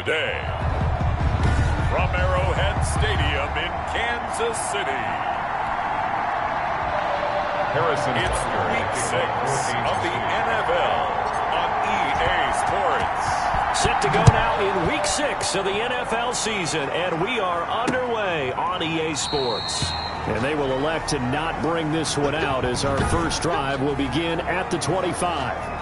day. From Arrowhead Stadium in Kansas City, it's Week 6 of the NFL on EA Sports. Set to go now in Week 6 of the NFL season, and we are underway on EA Sports. And they will elect to not bring this one out as our first drive will begin at the 25.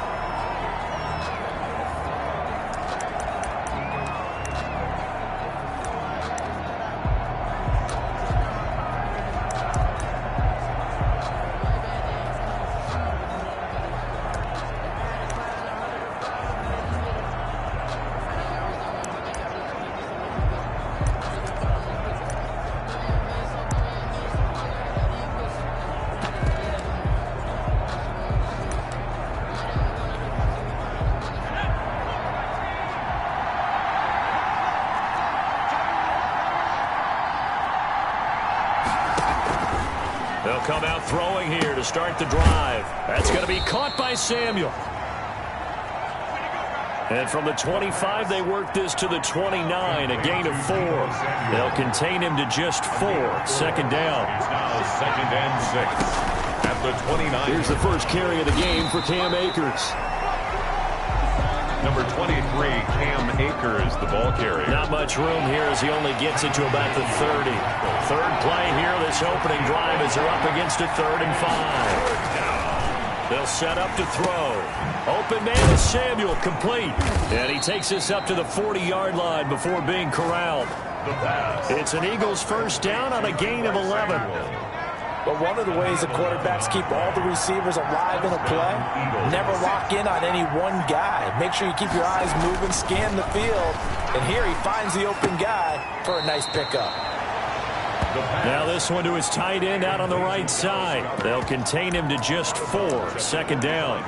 They'll come out throwing here to start the drive. That's going to be caught by Samuel. And from the 25, they work this to the 29, a gain of 4. They'll contain him to just 4. Second down. It's now 2nd and 6 at the 29. Here's the first carry of the game for Cam Akers. Number 23, Cam Akers, the ball carrier. Not much room here as he only gets it to about the 30. Third play here, this opening drive as they're up against a 3rd and 5. They'll set up to throw. Open man is Samuel, complete. And he takes this up to the 40-yard line before being corralled. It's an Eagles first down on a gain of 11. But one of the ways the quarterbacks keep all the receivers alive in a play, never lock in on any one guy. Make sure you keep your eyes moving, scan the field. And here he finds the open guy for a nice pickup. Now this one to his tight end out on the right side. They'll contain him to just 4. Second down.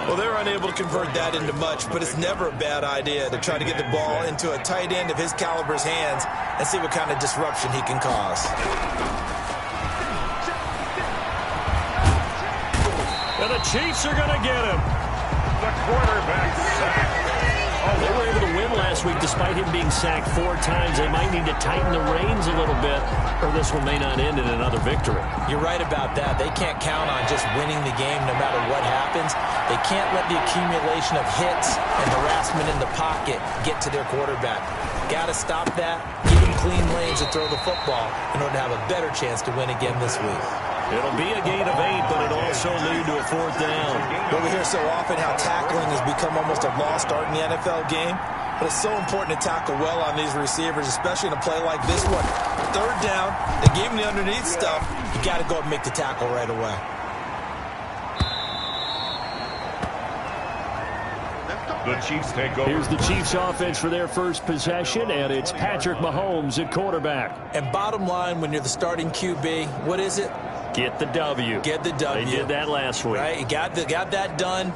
Well, they're unable to convert that into much, but it's never a bad idea to try to get the ball into a tight end of his caliber's hands and see what kind of disruption he can cause. And the Chiefs are going to get him. The quarterback sacked. They were able to win last week despite him being sacked 4 times. They might need to tighten the reins a little bit, or this one may not end in another victory. You're right about that. They can't count on just winning the game no matter what happens. They can't let the accumulation of hits and harassment in the pocket get to their quarterback. Got to stop that, give him clean lanes to throw the football in order to have a better chance to win again this week. It'll be a gain of 8, but it'll also lead to a 4th down. But we hear so often how tackling has become almost a lost art in the NFL game. But it's so important to tackle well on these receivers, especially in a play like this one. 3rd down, they gave him the underneath stuff. You got to go and make the tackle right away. The Chiefs take over. Here's the Chiefs offense for their first possession, and it's Patrick Mahomes at quarterback. And bottom line, when you're the starting QB, what is it? Get the W. Get the W. They did that last week. Right, you got that done.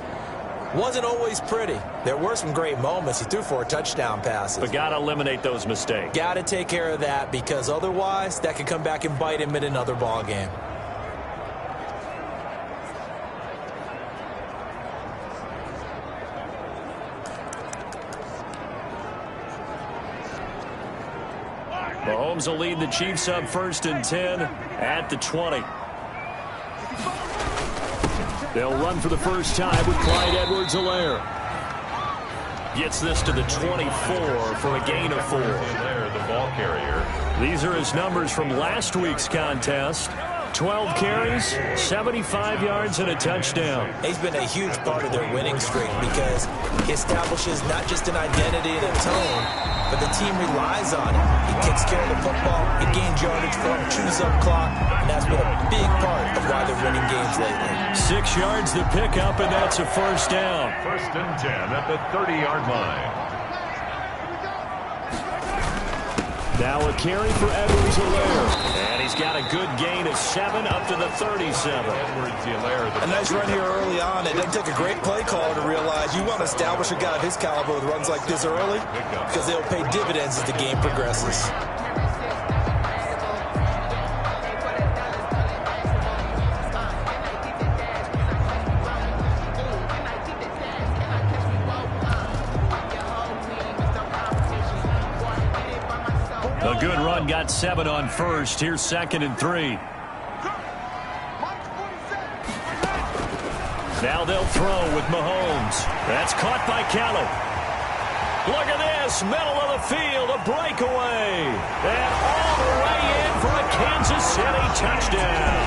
Wasn't always pretty. There were some great moments. He threw 4 touchdown passes. But got to eliminate those mistakes. Got to take care of that because otherwise that could come back and bite him in another ball game. Mahomes will lead the Chiefs up 1st and 10 at the 20. They'll run for the first time with Clyde Edwards-Helaire. Gets this to the 24 for a gain of 4. Helaire, the ball carrier. These are his numbers from last week's contest. 12 carries, 75 yards, and a touchdown. He's been a huge part of their winning streak because he establishes not just an identity and a tone, but the team relies on it. He takes care of the football, he gains yardage for him, chews up clock, and that's been a big part of why they're winning games lately. 6 yards the pickup, and that's a 1st down. 1st and 10 at the 30-yard line. Now a carry for Edwards-Helaire. And he's got a good gain of 7 up to the 37. A nice run here early on. It doesn't take a great play caller to realize you want to establish a guy of his caliber with runs like this early because they'll pay dividends as the game progresses. A good run got 7 on first. Here's 2nd and 3. Now they'll throw with Mahomes. That's caught by Kelly. Look at this, middle of the field, a breakaway. And all the way in for a Kansas City touchdown.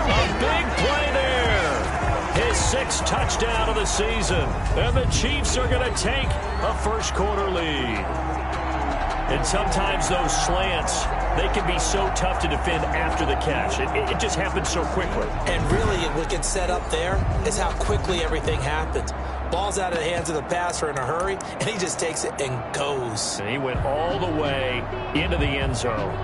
A big play there. His 6th touchdown of the season. And the Chiefs are going to take a first-quarter lead. And sometimes those slants, they can be so tough to defend after the catch. It just happens so quickly. And really, what gets set up there is how quickly everything happens. Ball's out of the hands of the passer in a hurry, and he just takes it and goes. And he went all the way into the end zone.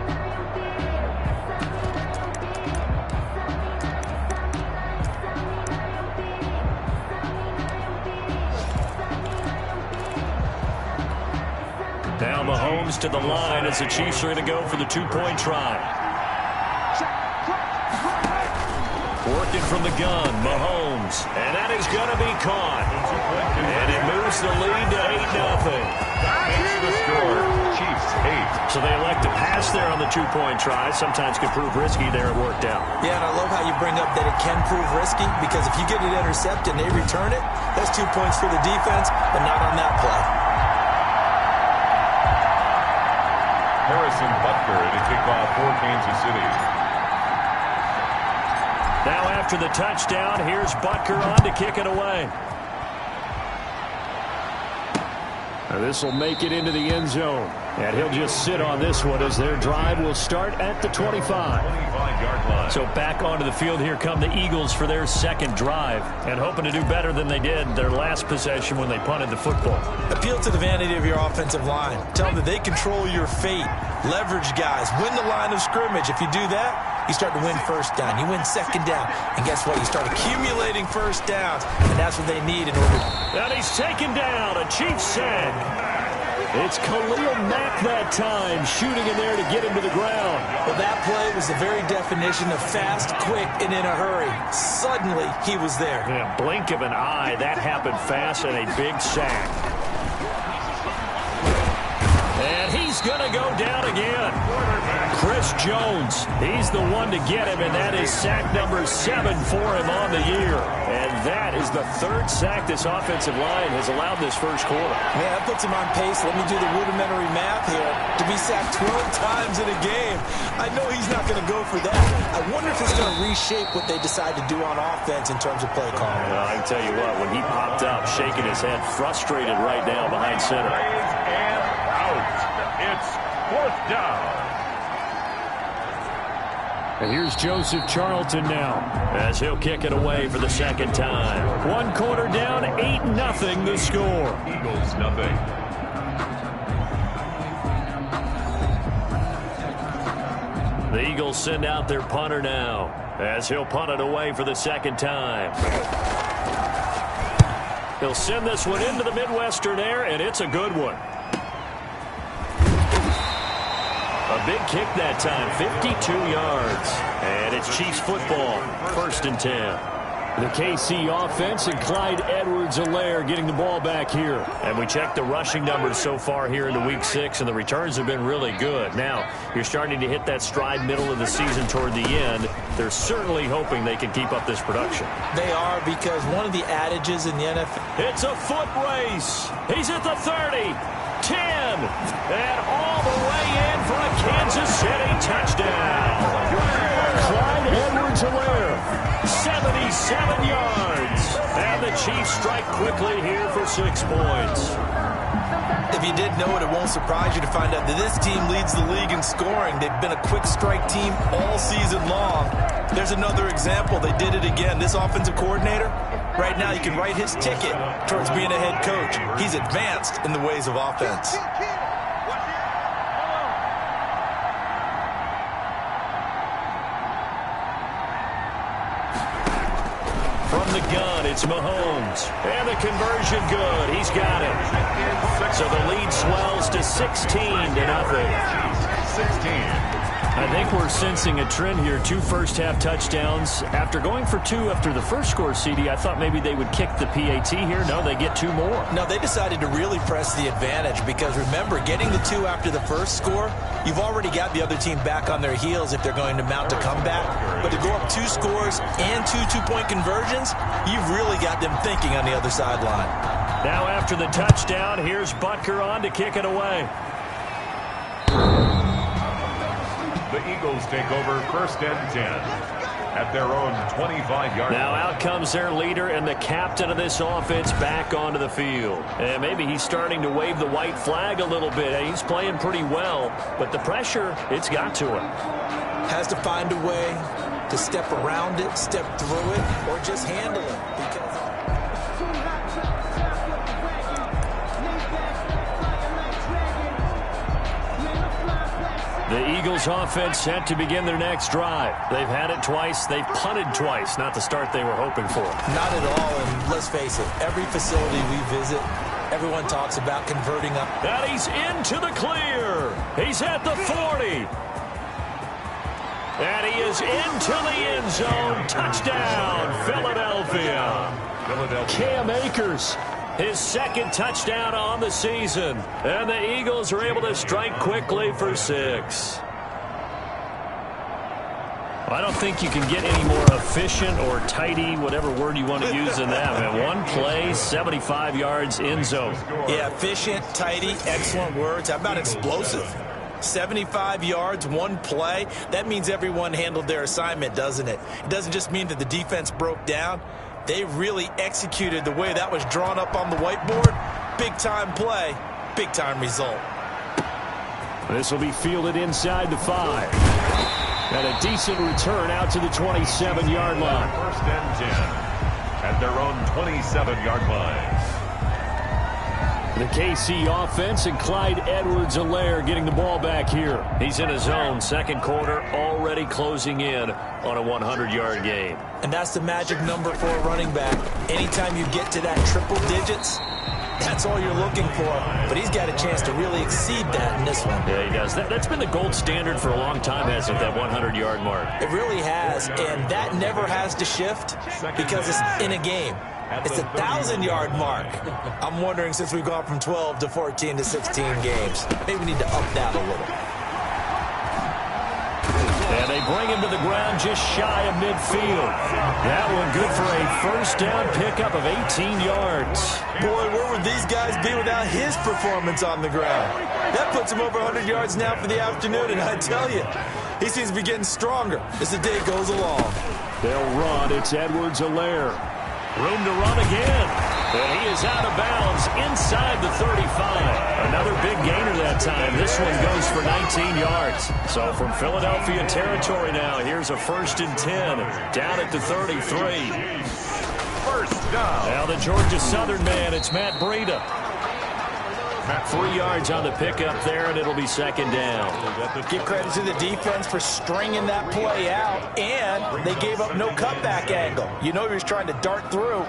Now Mahomes to the line as the Chiefs are going to go for the 2-point try. Working from the gun, Mahomes. And that is going to be caught. And it moves the lead to 8-0. Makes the score, Chiefs 8. So they elect to pass there on the 2-point try. Sometimes can prove risky there. It worked out. Yeah, and I love how you bring up that it can prove risky, because if you get it intercepted and they return it, that's 2 points for the defense, but not on that play. Harrison Butker to kick off for Kansas City. Now after the touchdown, here's Butker on to kick it away. This will make it into the end zone. And he'll just sit on this one as their drive will start at the 25. 25-yard line. So back onto the field, here come the Eagles for their 2nd drive. And hoping to do better than they did their last possession when they punted the football. Appeal to the vanity of your offensive line. Tell them that they control your fate. Leverage guys. Win the line of scrimmage. If you do that, you start to win first down. You win 2nd down. And guess what? You start accumulating first downs. And that's what they need in order. And he's taken down. A Chiefs sack. It's Khalil Mack that time, shooting in there to get him to the ground. Well, that play was the very definition of fast, quick, and in a hurry. Suddenly, he was there. Yeah, blink of an eye, that happened fast, and a big sack. And he's going to go down again. Chris Jones, he's the one to get him, and that is sack number 7 for him on the year. And that is the 3rd sack this offensive line has allowed this first quarter. Man, that puts him on pace. Let me do the rudimentary math here. To be sacked 12 times in a game, I know he's not going to go for that. I wonder if it's going to reshape what they decide to do on offense in terms of play calling. Well, I can tell you what, when he popped up, shaking his head, frustrated right now behind center. And out. It's 4th down. And here's Joseph Charlton now as he'll kick it away for the 2nd time. 1 quarter down, 8-0 the score. Eagles nothing. The Eagles send out their punter now as he'll punt it away for the 2nd time. He'll send this one into the Midwestern air, and it's a good one. A big kick that time, 52 yards. And it's Chiefs football, 1st and 10. The KC offense and Clyde Edwards-Helaire getting the ball back here. And we checked the rushing numbers so far here into Week 6, and the returns have been really good. Now, you're starting to hit that stride middle of the season toward the end. They're certainly hoping they can keep up this production. They are, because one of the adages in the NFL... It's a foot race. He's at the 30. 10, and all the way in for a Kansas City touchdown. Clyde Edwards-Helaire, 77 yards. And the Chiefs strike quickly here for 6 points. If you didn't know it, it won't surprise you to find out that this team leads the league in scoring. They've been a quick strike team all season long. There's another example. They did it again. This offensive coordinator, right now, you can write his ticket towards being a head coach. He's advanced in the ways of offense. From the gun, it's Mahomes. And the conversion good. He's got it. So the lead swells to 16-0. 16. I think we're sensing a trend here. 2 first-half touchdowns. After going for 2 after the first score, CD, I thought maybe they would kick the PAT here. No, they get 2 more. No, they decided to really press the advantage because, remember, getting the 2 after the first score, you've already got the other team back on their heels if they're going to mount a comeback. But to go up 2 scores and 2 two-point conversions, you've really got them thinking on the other sideline. Now after the touchdown, here's Butker on to kick it away. The Eagles take over 1st and 10 at their own 25-yard line. Now out comes their leader and the captain of this offense back onto the field. And maybe he's starting to wave the white flag a little bit. He's playing pretty well, but the pressure, it's got to him. Has to find a way to step around it, step through it, or just handle it. The Eagles offense set to begin their next drive. They've had it twice. They've punted twice. Not the start they were hoping for. Not at all, and let's face it, every facility we visit, everyone talks about converting up. And he's into the clear. He's at the 40. And he is into the end zone. Touchdown, Philadelphia. Cam Akers, his 2nd touchdown on the season. And the Eagles are able to strike quickly for 6. I don't think you can get any more efficient or tidy, whatever word you want to use in that. Man, 1 play, 75 yards, end zone. Yeah, efficient, tidy, excellent words. How about explosive? 75 yards, 1 play. That means everyone handled their assignment, doesn't it? It doesn't just mean that the defense broke down. They really executed the way that was drawn up on the whiteboard. Big-time play, big-time result. This will be fielded inside the 5. And a decent return out to the 27-yard line. 1st and 10 at their own 27-yard line. The KC offense and Clyde Edwards-Helaire getting the ball back here. He's in his zone, 2nd quarter, already closing in on a 100-yard game. And that's the magic number for a running back. Anytime you get to that triple digits, that's all you're looking for. But he's got a chance to really exceed that in this one. Yeah, he does. That's been the gold standard for a long time, hasn't it, that 100-yard mark? It really has, and that never has to shift because it's in a game. It's a 1,000-yard mark. I'm wondering, since we've gone from 12 to 14 to 16 games, maybe we need to up that a little. And they bring him to the ground just shy of midfield. That one good for a 1st down pickup of 18 yards. Boy, where would these guys be without his performance on the ground? That puts him over 100 yards now for the afternoon, and I tell you, he seems to be getting stronger as the day goes along. They'll run. It's Edwards-Helaire. Room to run again. And he is out of bounds inside the 35. Another big gainer that time. This one goes for 19 yards. So from Philadelphia territory now, here's a 1st and 10 down at the 33. 1st down. Now the Georgia Southern man, it's Matt Breida. 3 yards on the pickup there, and it'll be 2nd down. Give credit to the defense for stringing that play out, and they gave up no cutback angle. You know he was trying to dart through.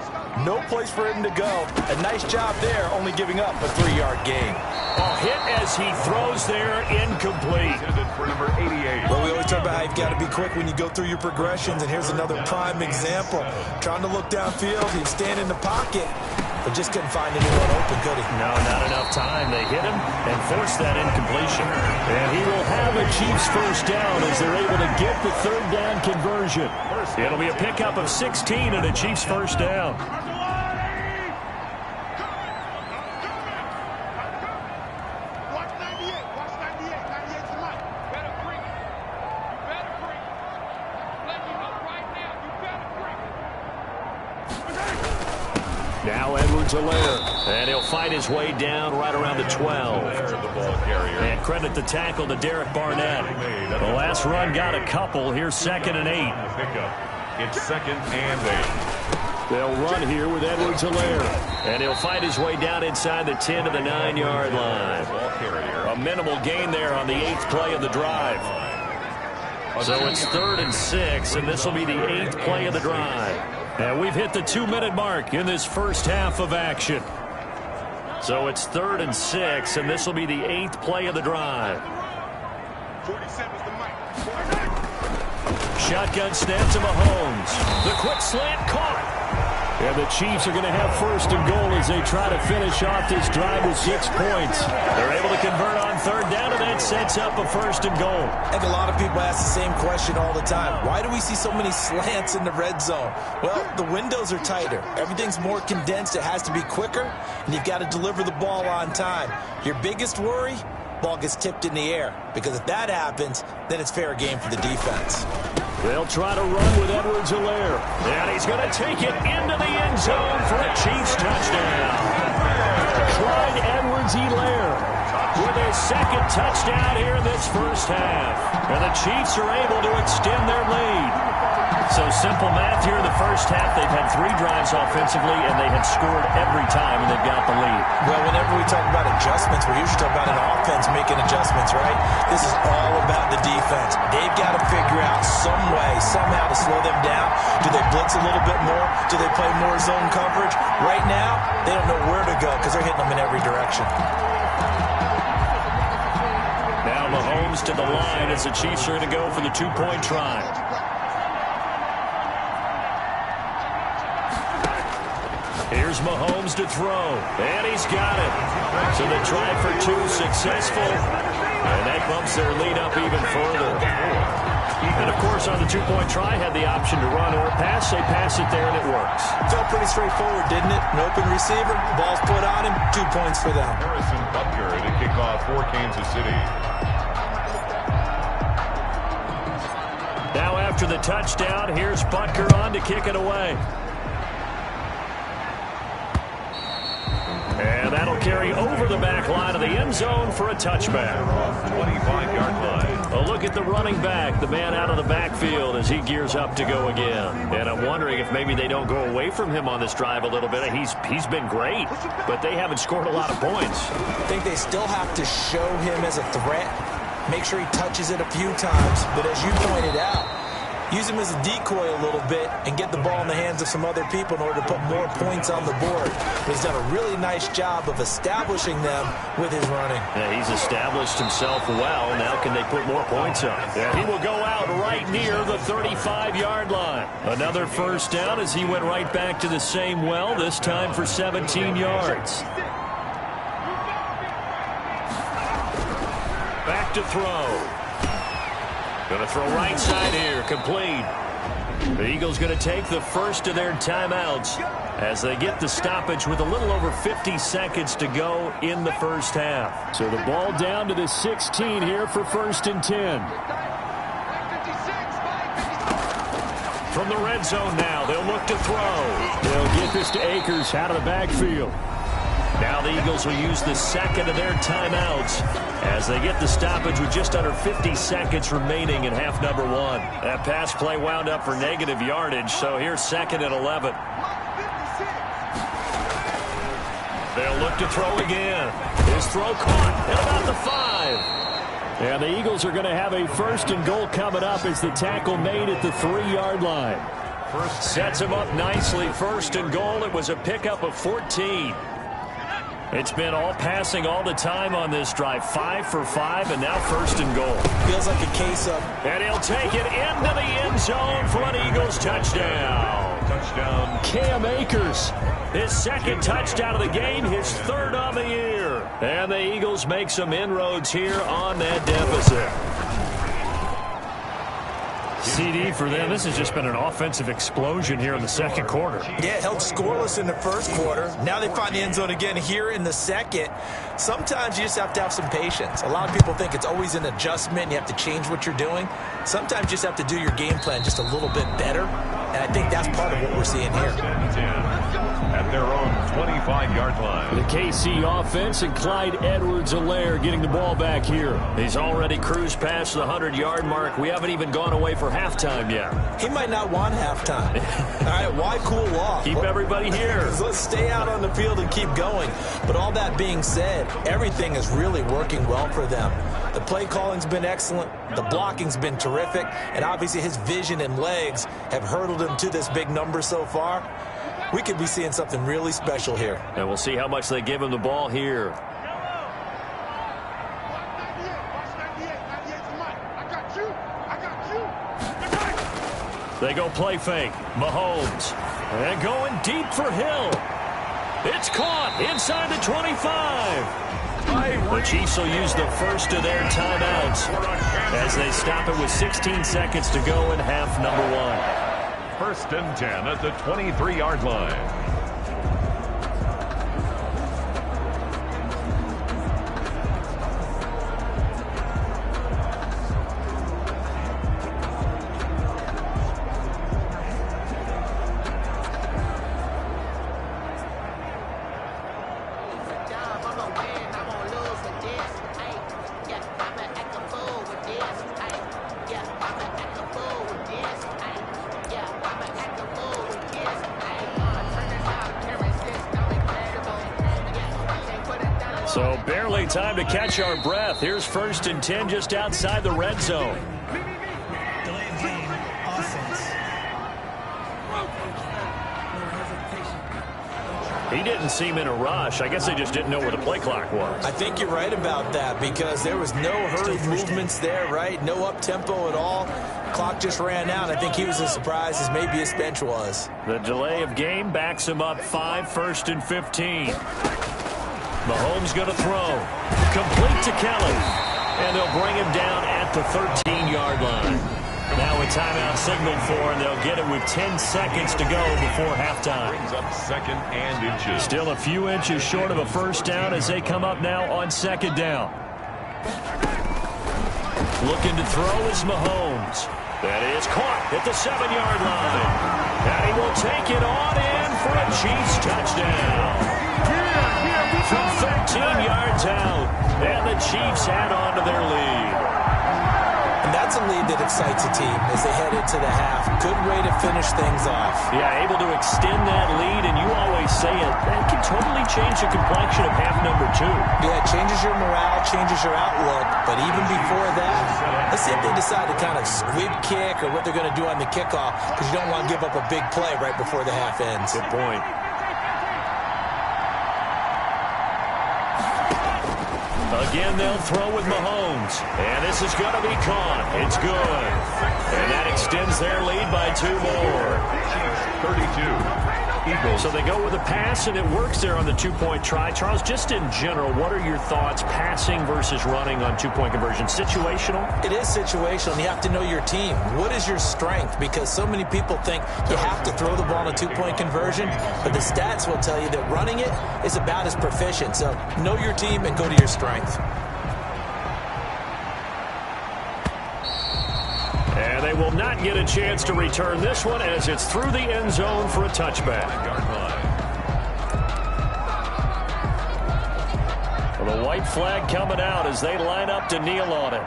No place for him to go. A nice job there, only giving up a 3-yard gain. A hit as he throws there, incomplete. For number 88. Well, we always talk about how you've got to be quick when you go through your progressions, and here's another prime example. Trying to look downfield, he'd stand in the pocket, but just couldn't find anyone open, could he? No, not enough time. They hit him and forced that incompletion. And he will have a Chiefs 1st down as they're able to get the 3rd down conversion. It'll be a pickup of 16 and a Chiefs 1st down. Now Edwards-Helaire, and he'll fight his way down right around the 12. And credit the tackle to Derek Barnett. The last run got a couple. Here's 2nd and 8. It's 2nd and 8. They'll run here with Edwards-Helaire, and he'll fight his way down inside the 10 to the 9-yard line. A minimal gain there on the 8th play of the drive. So it's 3rd and 6, and this will be the 8th play of the drive. And we've hit the 2-minute mark in this 1st half of action. So it's 3rd and 6, and this will be the 8th play of the drive. Shotgun snap to Mahomes. The quick slant caught. And the Chiefs are going to have first and goal as they try to finish off this drive with 6 points. They're able to convert on third down, and that sets up a first and goal. I think a lot of people ask the same question all the time. Why do we see so many slants in the red zone? Well, the windows are tighter. Everything's more condensed. It has to be quicker, and you've got to deliver the ball on time. Your biggest worry? Ball gets tipped in the air, because if that happens, then it's fair game for the defense. They'll try to run with Edwards-Helaire. And he's going to take it into the end zone for a Chiefs touchdown. Clyde Edwards-Helaire with his second touchdown here in this first half. And the Chiefs are able to extend their lead. So simple math here in the first half. They've had 3 drives offensively, and they have scored every time, and they've got the lead. Well, whenever we talk about adjustments, we usually talk about an offense making adjustments, right? This is all about the defense. They've got to figure out some way, somehow to slow them down. Do they blitz a little bit more? Do they play more zone coverage? Right now, they don't know where to go because they're hitting them in every direction. Now Mahomes to the line as the Chiefs are going to go for the 2-point try. Here's Mahomes to throw, and he's got it. So the try for 2 successful, and that bumps their lead up even further. And, of course, on the 2-point try, had the option to run or pass. They pass it there, and it works. Felt pretty straightforward, didn't it? An open receiver, ball's put on him, 2 points for them. Harrison Butker to kick off for Kansas City. Now after the touchdown, here's Butker on to kick it away. And that'll carry over the back line of the end zone for a touchback. 25-yard line. A look at the running back, the man out of the backfield as he gears up to go again. And I'm wondering if maybe they don't go away from him on this drive a little bit. He's been great, but they haven't scored a lot of points. I think they still have to show him as a threat. Make sure he touches it a few times. But as you pointed out, use him as a decoy a little bit and get the ball in the hands of some other people in order to put more points on the board. But he's done a really nice job of establishing them with his running. Yeah, he's established himself well. Now can they put more points up? Yeah, he will go out right near the 35-yard line. Another first down as he went right back to the same well, this time for 17 yards. Back to throw. Going to throw right side here, complete. The Eagles going to take the first of their timeouts as they get the stoppage with a little over 50 seconds to go in the first half. So the ball down to the 16 here for 1st and 10. From the red zone now, they'll look to throw. They'll get this to Akers out of the backfield. Now the Eagles will use the second of their timeouts as they get the stoppage with just under 50 seconds remaining in half number 1. That pass play wound up for negative yardage, so here's 2nd and 11. They'll look to throw again. His throw caught at about the 5. And the Eagles are going to have a 1st and goal coming up as the tackle made at the 3-yard line. Sets him up nicely. 1st and goal. It was a pickup of 14. It's been all passing all the time on this drive. 5 for 5, and now 1st and goal. Feels like a case of... And he'll take it into the end zone for an Eagles touchdown. Touchdown. Cam Akers, his 2nd touchdown of the game, his 3rd on the year. And the Eagles make some inroads here on that deficit. CD for them. This has just been an offensive explosion here in the 2nd quarter. Yeah, held scoreless in the 1st quarter. Now they find the end zone again here in the 2nd. Sometimes you just have to have some patience. A lot of people think it's always an adjustment. You have to change what you're doing. Sometimes you just have to do your game plan just a little bit better. And I think that's part of what we're seeing here. At their own 25-yard line. The KC offense and Clyde Edwards-Helaire getting the ball back here. He's already cruised past the 100-yard mark. We haven't even gone away for halftime yet. He might not want halftime. All right, why cool off? Keep everybody here. Let's stay out on the field and keep going. But all that being said, everything is really working well for them. The play calling's been excellent. The blocking's been terrific. And obviously his vision and legs have hurdled him to this big number so far. We could be seeing something really special here. And we'll see how much they give him the ball here. They go play fake. Mahomes. And going deep for Hill. It's caught inside the 25. The Chiefs will use the first of their timeouts as they stop it with 16 seconds to go in half number 1. 1st and 10 at the 23-yard line. So barely time to catch our breath. Here's 1st and 10 just outside the red zone. Delayed game, offense. He didn't seem in a rush. I guess they just didn't know where the play clock was. I think you're right about that because there was no hurried movements there, right? No up-tempo at all. Clock just ran out. I think he was as surprised as maybe his bench was. The delay of game backs him up 5, 1st and 15. Mahomes going to throw. Complete to Kelly. And they'll bring him down at the 13-yard line. Now a timeout signaled for, and they'll get it with 10 seconds to go before halftime. Brings up 2nd and inches. Still a few inches short of a first down as they come up now on 2nd down. Looking to throw is Mahomes. That is caught at the 7-yard line. And he will take it on in for a Chiefs touchdown. From 13 yards out, and the Chiefs add on to their lead. And that's a lead that excites a team as they head into the half. Good way to finish things off. Yeah, able to extend that lead, and you always say it, that can totally change the complexion of half number 2. Yeah, it changes your morale, changes your outlook, but even before that, let's see if they decide to kind of squib kick or what they're going to do on the kickoff because you don't want to give up a big play right before the half ends. Good point. Again, they'll throw with Mahomes. And this is going to be caught. It's good. And that extends their lead by 2 more. 32. Eagles. So they go with a pass, and it works there on the 2-point try. Charles, just in general, what are your thoughts passing versus running on 2-point conversion? Situational? It is situational, and you have to know your team. What is your strength? Because so many people think you have to throw the ball in a 2-point conversion, but the stats will tell you that running it is about as proficient. So know your team and go to your strength. And they will not get a chance to return this one as it's through the end zone for a touchback. Well, the white flag coming out as they line up to kneel on it.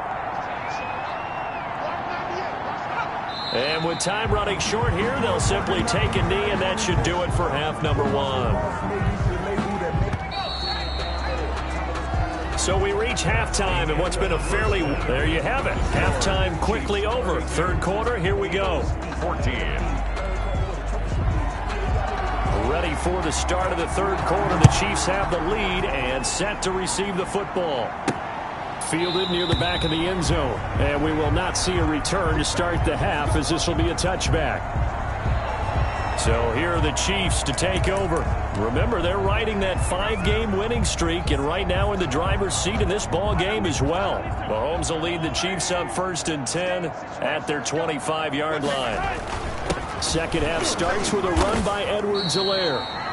And with time running short here, they'll simply take a knee, and that should do it for half number 1. So we reach halftime, and what's been a fairly... There you have it. Halftime quickly over. 3rd quarter, here we go. 14. Ready for the start of the 3rd quarter. The Chiefs have the lead and set to receive the football. Fielded near the back of the end zone. And we will not see a return to start the half as this will be a touchback. So here are the Chiefs to take over. Remember, they're riding that 5-game winning streak, and right now in the driver's seat in this ball game as well. Mahomes will lead the Chiefs up 1st and 10 at their 25-yard line. Second half starts with a run by Edwards-Helaire.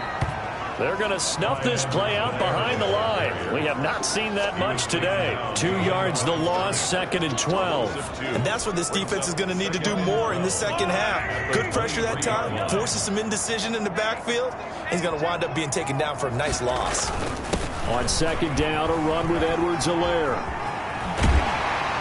They're going to snuff this play out behind the line. We have not seen that much today. 2 yards the loss, 2nd and 12. And that's what this defense is going to need to do more in the second half. Good pressure that time, forces some indecision in the backfield. He's going to wind up being taken down for a nice loss. On 2nd down, a run with Edwards-Helaire.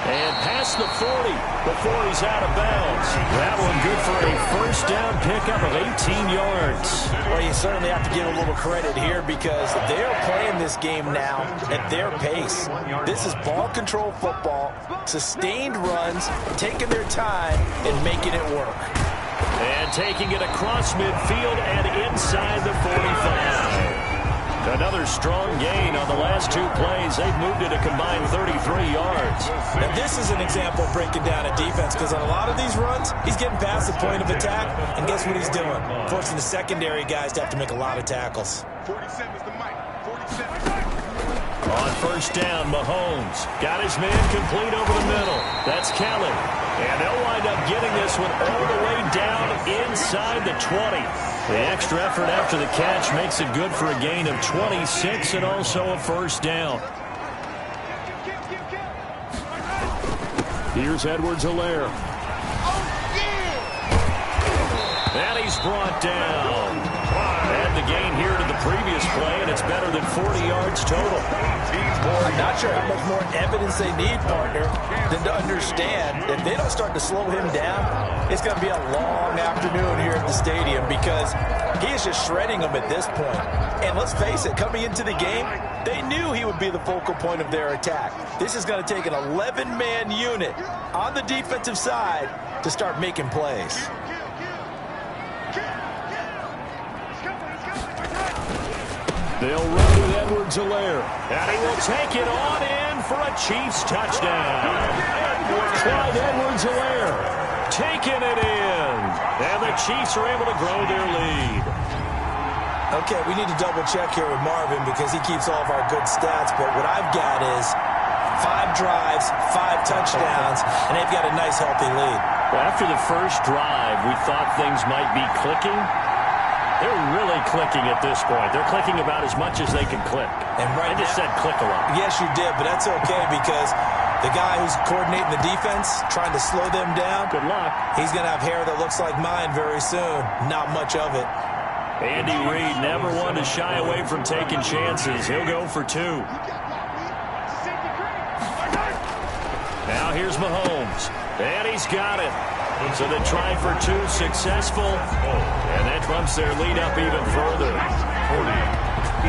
And past the 40 before he's out of bounds. That one good for a 1st down pickup of 18 yards. Well, you certainly have to give a little credit here because they're playing this game now at their pace. This is ball control football, sustained runs, taking their time and making it work. And taking it across midfield and inside the 45. Another strong gain on the last 2 plays. They've moved it a combined 33 yards. Now, this is an example of breaking down a defense, because on a lot of these runs, he's getting past the point of attack, and guess what he's doing? Forcing the secondary guys to have to make a lot of tackles. 47 is the mic. 47. On first down, Mahomes got his man complete over the middle. That's Kelly. And they'll wind up getting this one all the way down inside the 20. The extra effort after the catch makes it good for a gain of 26 and also a first down. Here's Edwards-Helaire. And he's brought down. Add the gain here to the previous play, and it's better than 40 yards total. I'm not sure how much more evidence they need, partner, than to understand that if they don't start to slow him down, it's going to be a long afternoon here at the stadium, because he is just shredding them at this point. And let's face it, coming into the game, they knew he would be the focal point of their attack. This is going to take an 11-man unit on the defensive side to start making plays. They'll run with Edwards-Helaire. And he will take it on in for a Chiefs touchdown. Clyde Edwards-Helaire taking it in. And the Chiefs are able to grow their lead. Okay, we need to double check here with Marvin, because he keeps all of our good stats. But what I've got is 5 drives, 5 touchdowns, and they've got a nice, healthy lead. Well, after the first drive, we thought things might be clicking. They're really clicking at this point. They're clicking about as much as they can click. And right I just now, said click a lot. Yes, you did, but that's okay, because the guy who's coordinating the defense, trying to slow them down, Good luck. he's going to have hair that looks like mine very soon. Not much of it. Andy Reid never one to shy away from taking chances. He'll go for 2. Now here's Mahomes. And he's got it. So the try for 2 successful. And that bumps their lead up even further.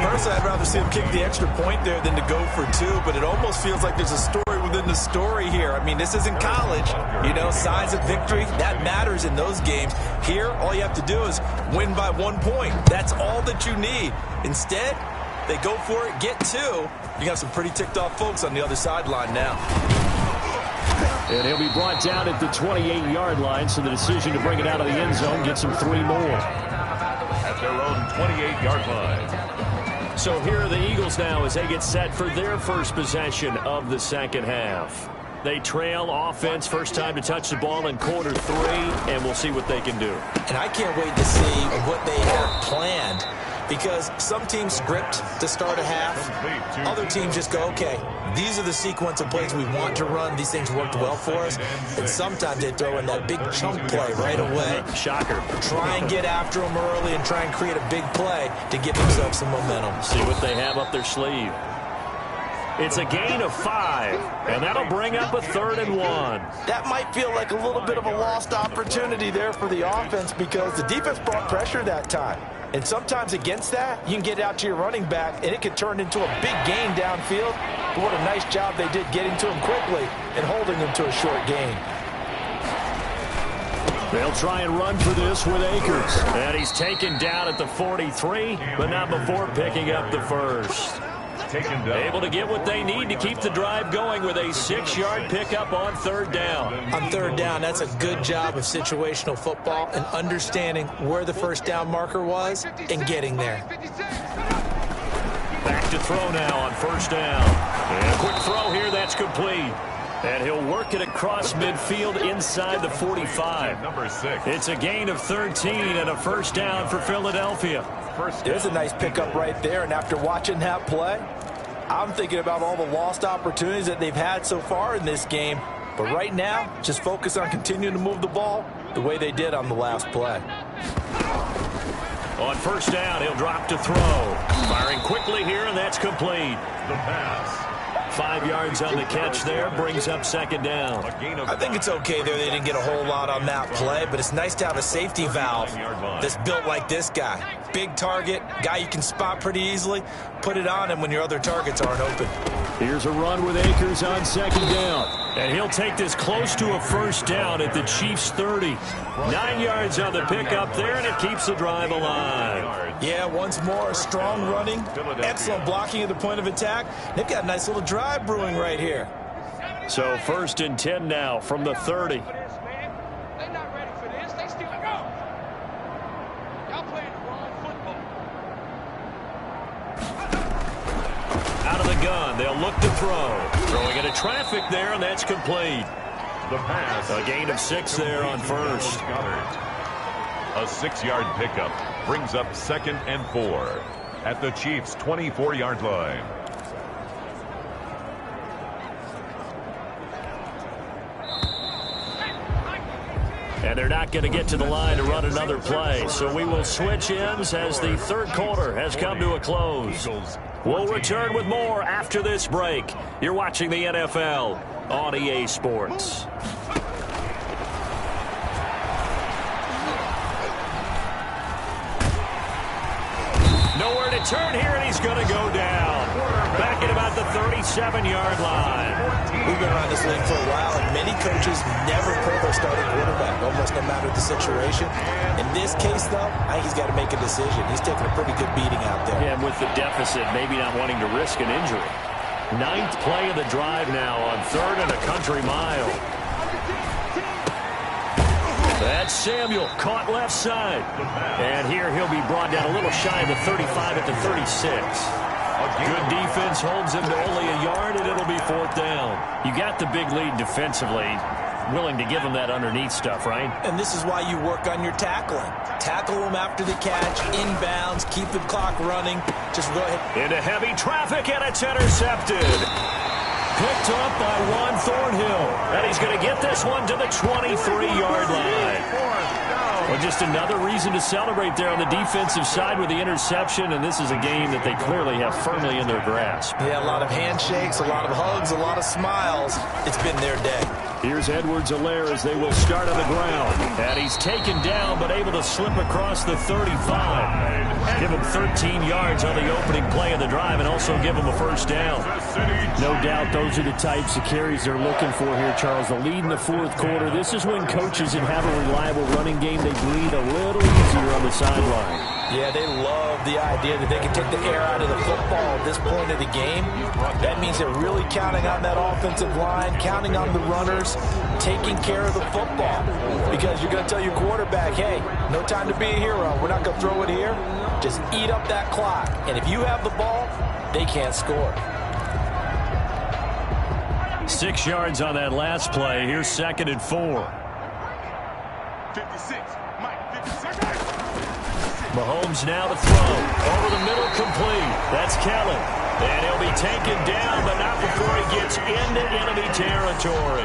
Personally, I'd rather see him kick the extra point there than to go for 2, but it almost feels like there's a story within the story here. I mean, this isn't college. You know, signs of victory, that matters in those games. Here, all you have to do is win by 1 point. That's all that you need. Instead, they go for it, get 2. You got some pretty ticked off folks on the other sideline now. And he'll be brought down at the 28-yard line, so the decision to bring it out of the end zone gets him 3 more. At their own 28-yard line. So here are the Eagles now as they get set for their first possession of the second half. They trail offense, first time to touch the ball in quarter 3, and we'll see what they can do. And I can't wait to see what they have planned, because some teams script to start a half. Other teams just go, okay, these are the sequence of plays we want to run. These things worked well for us. And sometimes they throw in that big chunk play right away. Shocker. Try and get after them early and try and create a big play to give themselves some momentum. See what they have up their sleeve. It's a gain of 5, and that'll bring up a 3rd and 1. That might feel like a little bit of a lost opportunity there for the offense, because the defense brought pressure that time. And sometimes against that, you can get out to your running back, and it could turn into a big gain downfield. But what a nice job they did getting to him quickly and holding him to a short gain. They'll try and run for this with Akers. And he's taken down at the 43, but not before picking up the first. Able to get what they need to keep the drive going with a 6-yard pickup on 3rd down. On 3rd down, that's a good job of situational football and understanding where the first down marker was and getting there. Back to throw now on 1st down. And a quick throw here, that's complete. And he'll work it across midfield inside the 45. Number 6. It's a gain of 13 and a 1st down for Philadelphia. There's a nice pickup right there, and after watching that play, I'm thinking about all the lost opportunities that they've had so far in this game. But right now, just focus on continuing to move the ball the way they did on the last play. On 1st down, he'll drop to throw. Firing quickly here, and that's complete. The pass. 5 yards on the catch there, brings up 2nd down. I think it's okay there. They didn't get a whole lot on that play, but it's nice to have a safety valve that's built like this guy. Big target, guy you can spot pretty easily. Put it on him when your other targets aren't open. Here's a run with Akers on second down. And he'll take this close to a first down at the Chiefs' 30. 9 yards on the pickup there, and it keeps the drive alive. Yeah, once more, strong running, excellent blocking at the point of attack. They've got a nice little drive brewing right here. So 1st and 10 now from the 30. They're not ready for this. They still go. Y'all playing the wrong football. Out of the gun, they'll look to throw. Throwing into traffic there, and that's complete. The pass. A gain of 6 there on first. A 6-yard pickup brings up 2nd and 4 at the Chiefs' 24-yard line. And they're not going to get to the line to run another play. So we will switch ends as the third quarter has come to a close. We'll return with more after this break. You're watching the NFL on EA Sports. Nowhere to turn here, and he's going to go down. Back at about the 37-yard line. We've been around this league for a while, and many coaches never pull their starting quarterback, almost no matter the situation. In this case, though, I think he's got to make a decision. He's taking a pretty good beating out there. Yeah, and with the deficit, maybe not wanting to risk an injury. 9th play of the drive now on 3rd and a country mile. That's Samuel, caught left side. And here he'll be brought down a little shy of the 35 at the 36. Good defense holds him to only a yard, and it'll be 4th down. You got the big lead defensively. Willing to give him that underneath stuff, right? And this is why you work on your tackling. Tackle him after the catch, inbounds, keep the clock running. Just go ahead. Into heavy traffic, and it's intercepted. Picked up by Juan Thornhill. And he's going to get this one to the 23-yard line. Well, just another reason to celebrate there on the defensive side with the interception, and this is a game that they clearly have firmly in their grasp. Yeah, a lot of handshakes, a lot of hugs, a lot of smiles. It's been their day. Here's Edwards-Helaire as they will start on the ground. And he's taken down, but able to slip across the 35. Give him 13 yards on the opening play of the drive and also give him a first down. No doubt those are the types of carries they're looking for here, Charles. The lead in the 4th quarter. This is when coaches that have a reliable running game, they breathe a little easier on the sideline. Yeah, they love the idea that they can take the air out of the football at this point of the game. That means they're really counting on that offensive line, counting on the runners, taking care of the football. Because you're going to tell your quarterback, hey, no time to be a hero. We're not going to throw it here. Just eat up that clock. And if you have the ball, they can't score. 6 yards on that last play. Here's 2nd and 4. 56. Mike, 56. Mahomes now to throw. Over the middle, complete. That's Kelly. And he'll be taken down, but not before he gets into enemy territory.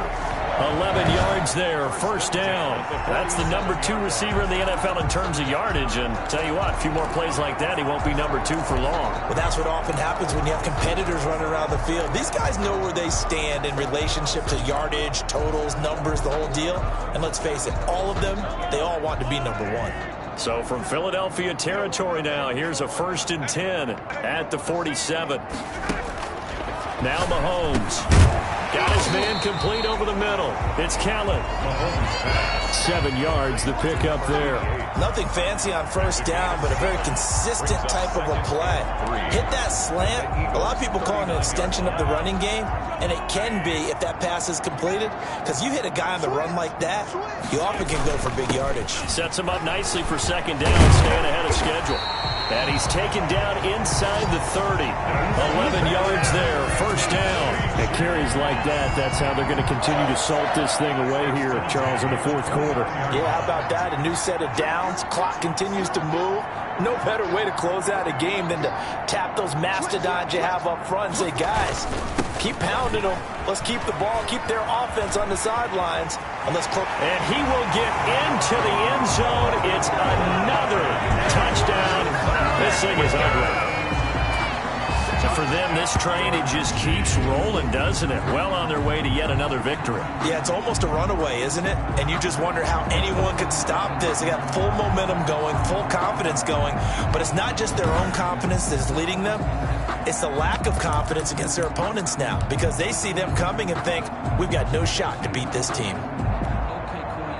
11 yards there, first down. That's the number 2 receiver in the NFL in terms of yardage. And tell you what, a few more plays like that, he won't be number 2 for long. Well, that's what often happens when you have competitors running around the field. These guys know where they stand in relationship to yardage, totals, numbers, the whole deal. And let's face it, all of them, they all want to be number 1. So from Philadelphia territory now, here's a 1st and 10 at the 47. Now Mahomes. Got his man complete over the middle. It's Kellen. 7 yards, the pickup there. Nothing fancy on first down, but a very consistent type of a play. Hit that slant. A lot of people call it an extension of the running game, and it can be if that pass is completed, because you hit a guy on the run like that, you often can go for big yardage. Sets him up nicely for 2nd down, staying ahead of schedule. And he's taken down inside the 30. 11 yards there, first down. It carries like that. That's how they're going to continue to salt this thing away here, Charles, in the 4th quarter. Yeah, how about that? A new set of downs. Clock continues to move. No better way to close out a game than to tap those mastodons you have up front and say, guys, keep pounding them. Let's keep the ball, keep their offense on the sidelines. And he will get into the end zone. It's another touchdown. This thing is ugly. For them, this train, it just keeps rolling, doesn't it? Well on their way to yet another victory. Yeah, it's almost a runaway, isn't it? And you just wonder how anyone could stop this. They got full momentum going, full confidence going. But it's not just their own confidence that's leading them. It's the lack of confidence against their opponents now because they see them coming and think, we've got no shot to beat this team.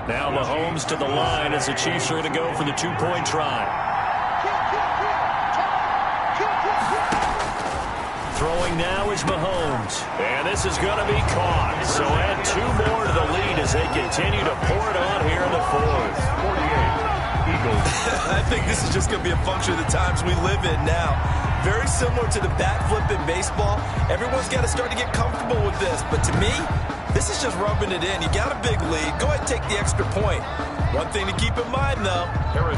Now Mahomes to the line as the Chiefs are going to go for the two-point try. Throwing now is Mahomes. And this is going to be caught. So add 2 more to the lead as they continue to pour it on here in the fourth. 48, Eagles. I think this is just going to be a function of the times we live in now. Very similar to the bat flip in baseball. Everyone's got to start to get comfortable with this. But to me, this is just rubbing it in. You got a big lead. Go ahead and take the extra point. One thing to keep in mind, though,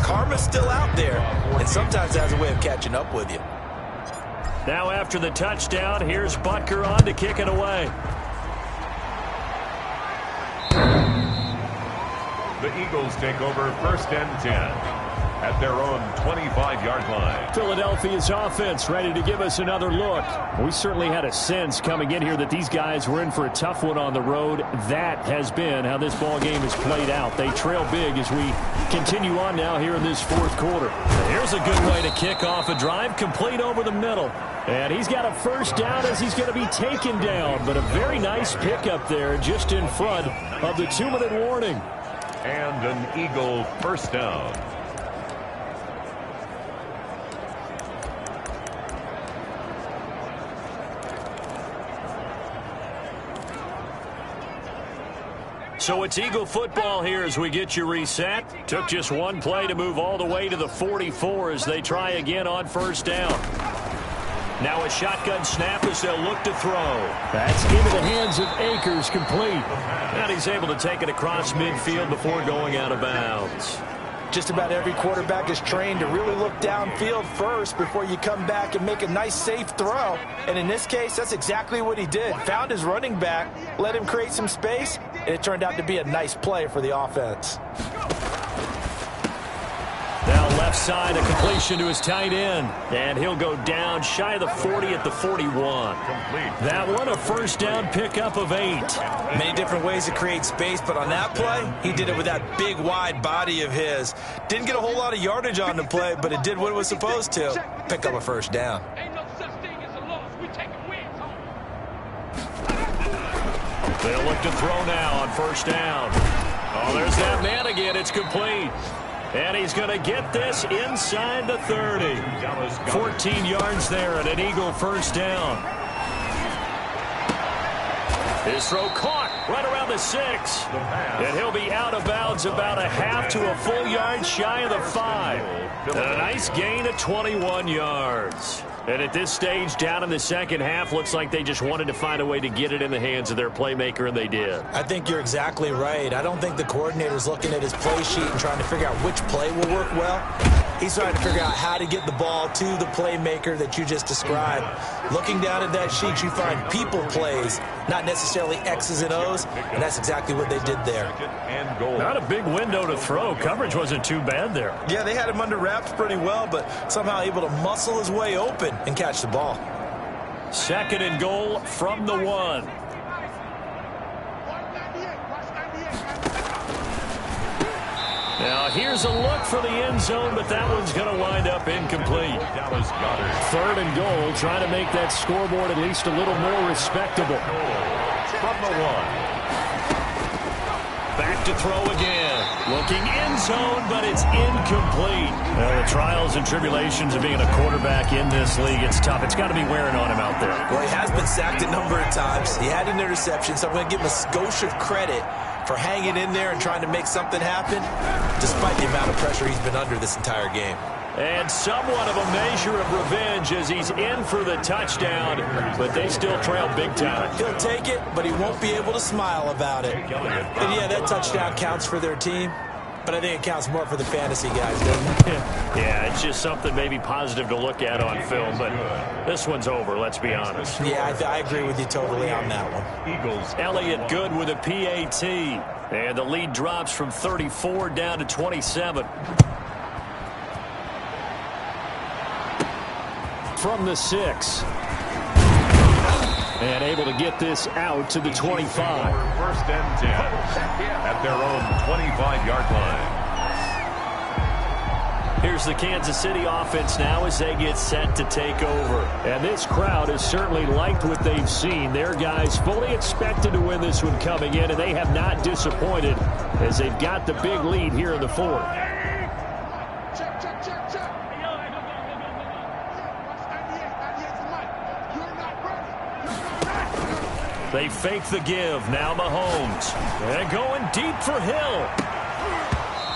karma's still out there, and sometimes it has a way of catching up with you. Now after the touchdown, here's Butker on to kick it away. The Eagles take over 1st and 10 at their own 25-yard line. Philadelphia's offense ready to give us another look. We certainly had a sense coming in here that these guys were in for a tough one on the road. That has been how this ball game has played out. They trail big as we continue on now here in this fourth quarter. Here's a good way to kick off a drive, complete over the middle. And he's got a first down as he's going to be taken down. But a very nice pickup there just in front of the 2-minute warning. And an Eagle first down. So it's Eagle football here as we get you reset. Took just one play to move all the way to the 44 as they try again on first down. Now a shotgun snap as they'll look to throw. That's into the hands of Akers, complete. And he's able to take it across midfield before going out of bounds. Just about every quarterback is trained to really look downfield first before you come back and make a nice, safe throw. And in this case, that's exactly what he did. Found his running back, let him create some space, and it turned out to be a nice play for the offense. Now left side, a completion to his tight end. And he'll go down shy of the 40 at the 41. That one, a first down pickup of 8. Many different ways to create space, but on that play, he did it with that big, wide body of his. Didn't get a whole lot of yardage on the play, but it did what it was supposed to. Pick up a first down. Ain't no such thing as a loss. We taking wins home. They'll look to throw now on first down. Oh, there's that man again. It's complete. And he's going to get this inside the 30. 14 yards there and an Eagle first down. His throw caught right around the 6. And he'll be out of bounds about a half to a full yard shy of the 5. And a nice gain of 21 yards. And at this stage, down in the second half, looks like they just wanted to find a way to get it in the hands of their playmaker, and they did. I think you're exactly right. I don't think the coordinator's looking at his play sheet and trying to figure out which play will work well. He's trying to figure out how to get the ball to the playmaker that you just described. Looking down at that sheet, you find people plays, not necessarily X's and O's, and that's exactly what they did there. Not a big window to throw. Coverage wasn't too bad there. Yeah, they had him under wraps pretty well, but somehow able to muscle his way open and catch the ball. 2nd and goal from the 1. Now here's a look for the end zone, but that one's going to wind up incomplete. 3rd and goal, trying to make that scoreboard at least a little more respectable. From the 1. Back to throw again. Looking end zone, but it's incomplete. Well, the trials and tribulations of being a quarterback in this league, it's tough. It's got to be wearing on him out there. Well, he has been sacked a number of times. He had an interception, so I'm going to give him a skosh of credit for hanging in there and trying to make something happen, despite the amount of pressure he's been under this entire game. And somewhat of a measure of revenge as he's in for the touchdown, but they still trail big time. He'll take it, but he won't be able to smile about it. And yeah, that touchdown counts for their team, but I think it counts more for the fantasy guys, doesn't it? Yeah, it's just something maybe positive to look at on film, but this one's over, let's be honest. Yeah, I agree with you totally on that one. Eagles. Elliott good with a PAT, and the lead drops from 34 down to 27. From the 6. And able to get this out to the 25. 1st and 10 at their own 25-yard line. Here's the Kansas City offense now as they get set to take over. And this crowd has certainly liked what they've seen. Their guys fully expected to win this one coming in, and they have not disappointed as they've got the big lead here in the fourth. Check, check, check, check. They fake the give. Now Mahomes. And going deep for Hill.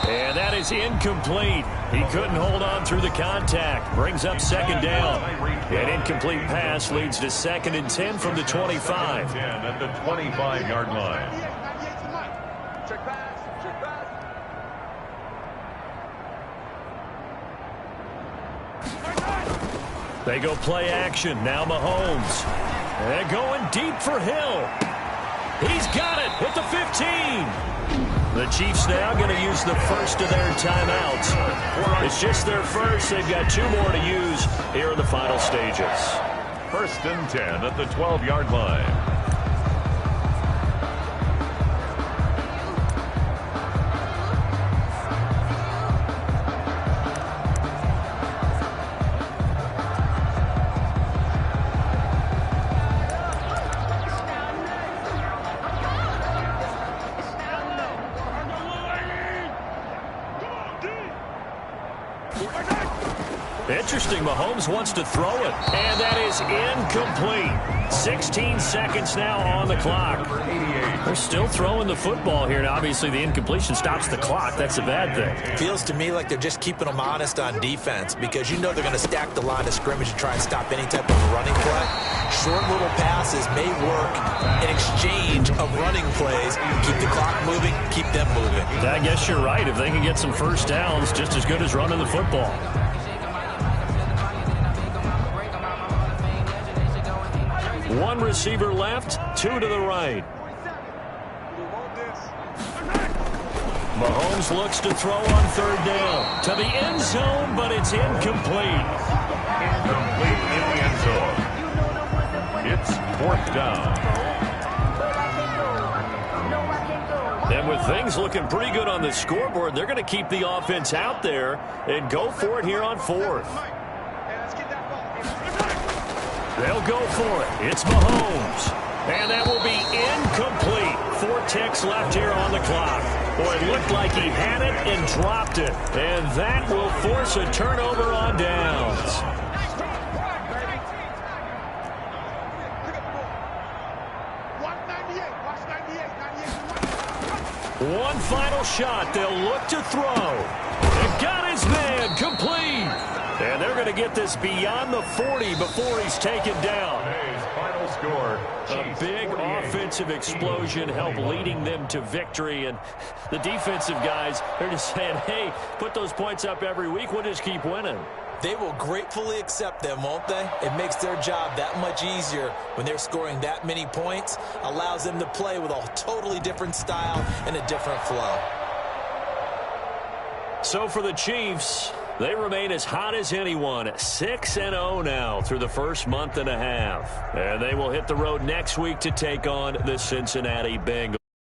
And that is incomplete. He couldn't hold on through the contact. Brings up second down. An incomplete pass leads to 2nd and 10 from the 25. 10 at the 25-yard line. Check pass, check pass. They go play action. Now Mahomes. And going deep for Hill. He's got it at the 15. The Chiefs now going to use the first of their timeouts. It's just their first. They've got 2 more to use here in the final stages. 1st and 10 at the 12-yard line. Interesting, Mahomes wants to throw it, and that is incomplete. 16 seconds now on the clock. They're still throwing the football here, and obviously the incompletion stops the clock. That's a bad thing. Feels to me like they're just keeping them honest on defense because you know they're going to stack the line of scrimmage and try and stop any type of running play. Short little passes may work in exchange of running plays. Keep the clock moving, keep them moving. I guess you're right. If they can get some first downs, just as good as running the football. One receiver left, 2 to the right. Mahomes looks to throw on 3rd down. To the end zone, but it's incomplete. Incomplete in the end zone. It's 4th down. And with things looking pretty good on the scoreboard, they're going to keep the offense out there and go for it here on 4th. They'll go for it. It's Mahomes. And that will be incomplete. 4 ticks left here on the clock. Boy, it looked like he had it and dropped it. And that will force a turnover on downs. One final shot. They'll look to throw. They've got his man complete. And they're going to get this beyond the 40 before he's taken down. Today's final score. A big offensive explosion helped leading them to victory. And the defensive guys, they're just saying, hey, put those points up every week. We'll just keep winning. They will gratefully accept them, won't they? It makes their job that much easier when they're scoring that many points. Allows them to play with a totally different style and a different flow. So for the Chiefs, they remain as hot as anyone, 6-0 now through the first month and a half. And they will hit the road next week to take on the Cincinnati Bengals.